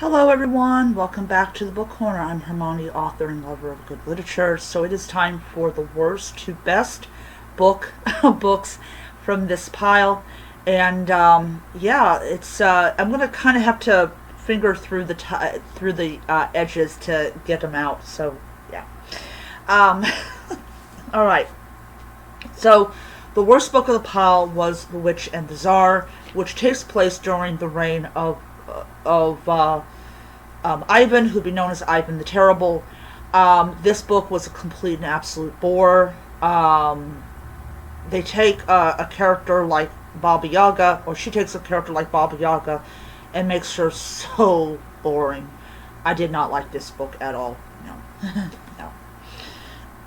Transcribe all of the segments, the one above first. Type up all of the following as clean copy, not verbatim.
Hello everyone, welcome back to the Book Corner. I'm Hermione, author and lover of good literature. So it is time for the worst to best books from this pile. And yeah, it's I'm gonna kind of have to finger through the edges to get them out. So yeah. Um, all right. So the worst book of the pile was The Witch and the Tsar, which takes place during the reign of Ivan, who'd be known as Ivan the Terrible. This book was a complete and absolute bore. They take a character like Baba Yaga, or she takes a character like Baba Yaga, and makes her so boring. I did not like this book at all. No.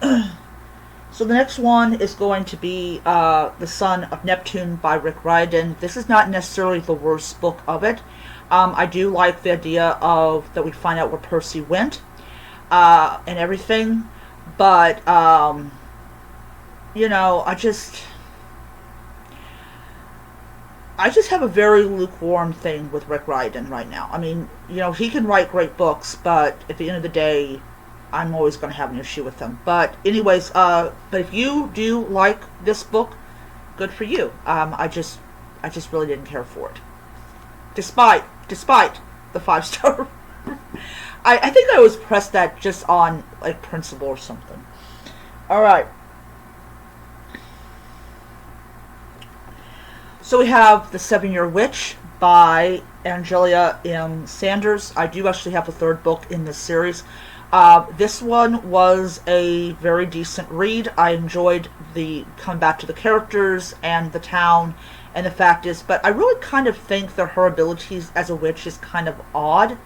No. So the next one is going to be The Son of Neptune by Rick Riordan. This is not necessarily the worst book of it. I do like the idea of that we find out where Percy went and everything, but you know, I just have a very lukewarm thing with Rick Riordan right now. I mean, you know, he can write great books, but at the end of the day, I'm always going to have an issue with him. But anyways, but if you do like this book, good for you. I just really didn't care for it, despite the 5-star. I think I was pressed that just on like principle or something. All right. So we have The 7-Year Witch by Angelia M. Sanders. I do actually have a third book in this series. This one was a very decent read. I enjoyed the coming back to the characters and the town and the fact is, but I really kind of think that her abilities as a witch is kind of odd.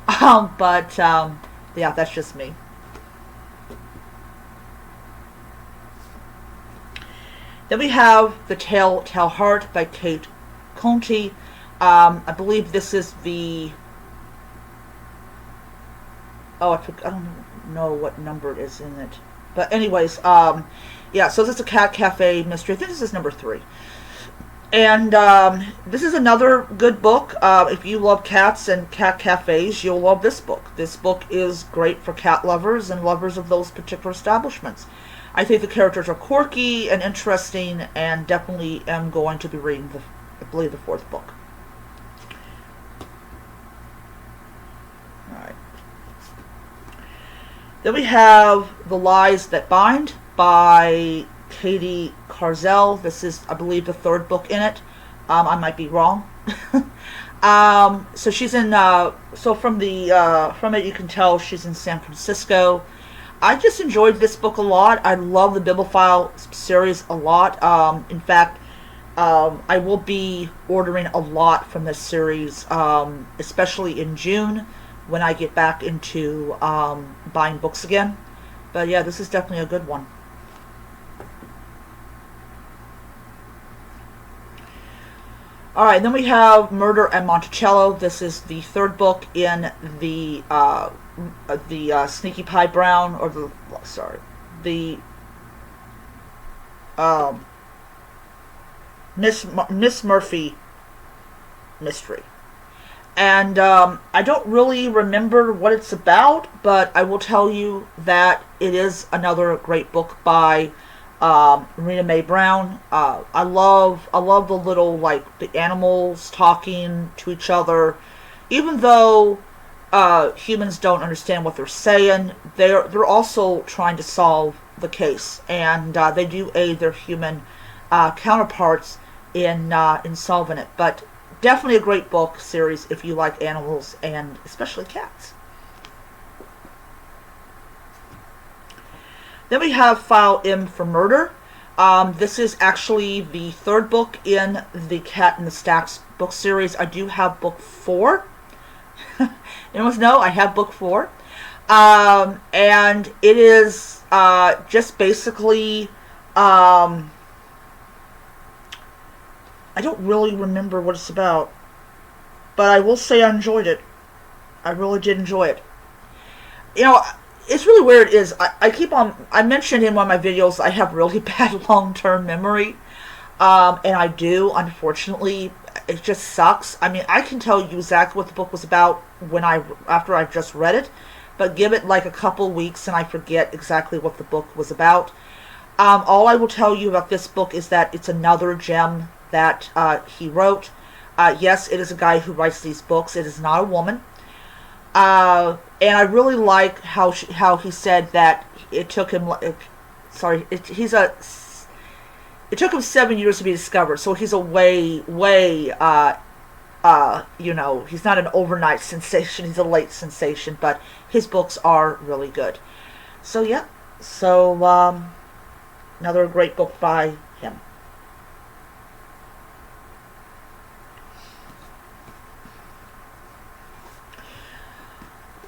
Yeah, that's just me. Then we have The Telltale Heart by Kate Conte. I believe this is the... Oh, I don't know what number it is in it. But anyways, yeah, so this is a Cat Cafe mystery. I think this is number 3. And this is another good book. If you love cats and cat cafes, you'll love this book. This book is great for cat lovers and lovers of those particular establishments. I think the characters are quirky and interesting, and definitely am going to be reading, I believe, the 4th book. Alright. Then we have The Lies That Bind by Katie Carzel. This is, I believe, the 3rd book in it. I might be wrong. So she's in, so from it you can tell she's in San Francisco. I just enjoyed this book a lot. I love the Bibliophile series a lot. In fact, I will be ordering a lot from this series, especially in June when I get back into buying books again. But yeah, this is definitely a good one. Alright, then we have Murder at Monticello. This is the 3rd book in the Sneaky Pie Brown, or the Miss Murphy mystery. And I don't really remember what it's about, but I will tell you that it is another great book by Marina May Brown. I love the little, like, the animals talking to each other. Even though humans don't understand what they're saying, they're also trying to solve the case, and they do aid their human counterparts in solving it. But definitely a great book series if you like animals, and especially cats. Then we have File M for Murder. This is actually the 3rd book in the Cat in the Stacks book series. I do have book 4. Anyone know? I have book 4. And it is just basically... I don't really remember what it's about. But I will say I enjoyed it. I really did enjoy it. You know... It's really weird is, I mentioned in one of my videos I have really bad long-term memory, and I do, unfortunately. it just sucks. I mean, I can tell you exactly what the book was about after I've just read it, but give it like a couple weeks and I forget exactly what the book was about. All I will tell you about this book is that it's another gem that he wrote. Yes, it is a guy who writes these books. It is not a woman. And I really like how he said that it took him. It took him 7 years to be discovered. So he's a way. He's not an overnight sensation. He's a late sensation, but his books are really good. So yeah. So another great book by him.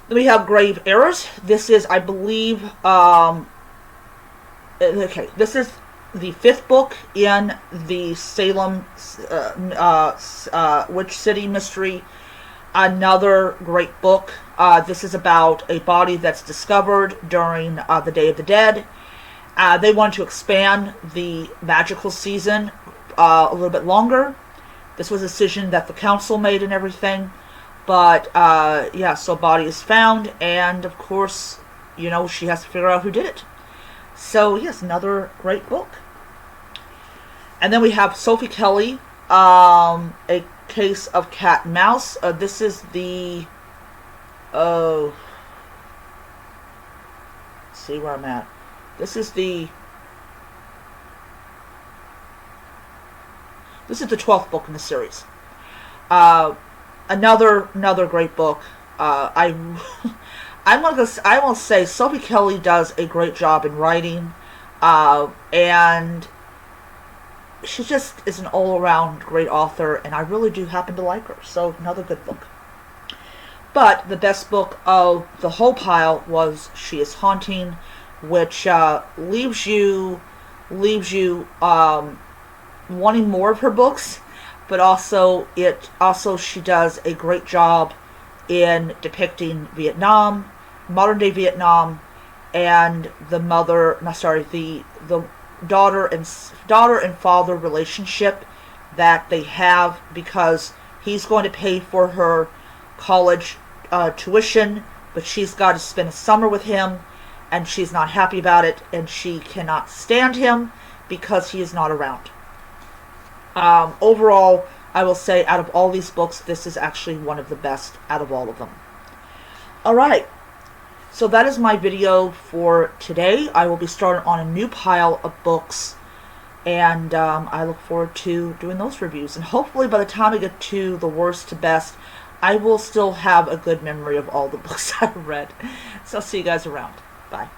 Then we have Grave Errors. This is, I believe, this is the 5th book in the Salem Witch City mystery. Another great book. This is about a body that's discovered during the Day of the Dead. They want to expand the magical season a little bit longer. This was a decision that the council made and everything. But, so body is found, and of course, she has to figure out who did it. So, yes, another great book. And then we have Sophie Kelly, A Case of Cat and Mouse. This is the, let's see where I'm at. This is the 12th book in the series. Another great book. I will say Sophie Kelly does a great job in writing, and she just is an all-around great author, and I really do happen to like her. So another good book. But the best book of the whole pile was She is Haunting, which leaves you wanting more of her books. But also, she does a great job in depicting Vietnam, modern day Vietnam, and the daughter and father relationship that they have, because he's going to pay for her college tuition, but she's got to spend a summer with him, and she's not happy about it, and she cannot stand him because he is not around. Overall, I will say out of all these books, this is actually one of the best out of all of them. Alright, so that is my video for today. I will be starting on a new pile of books, and I look forward to doing those reviews. And hopefully by the time I get to the worst to best, I will still have a good memory of all the books I've read. So I'll see you guys around. Bye.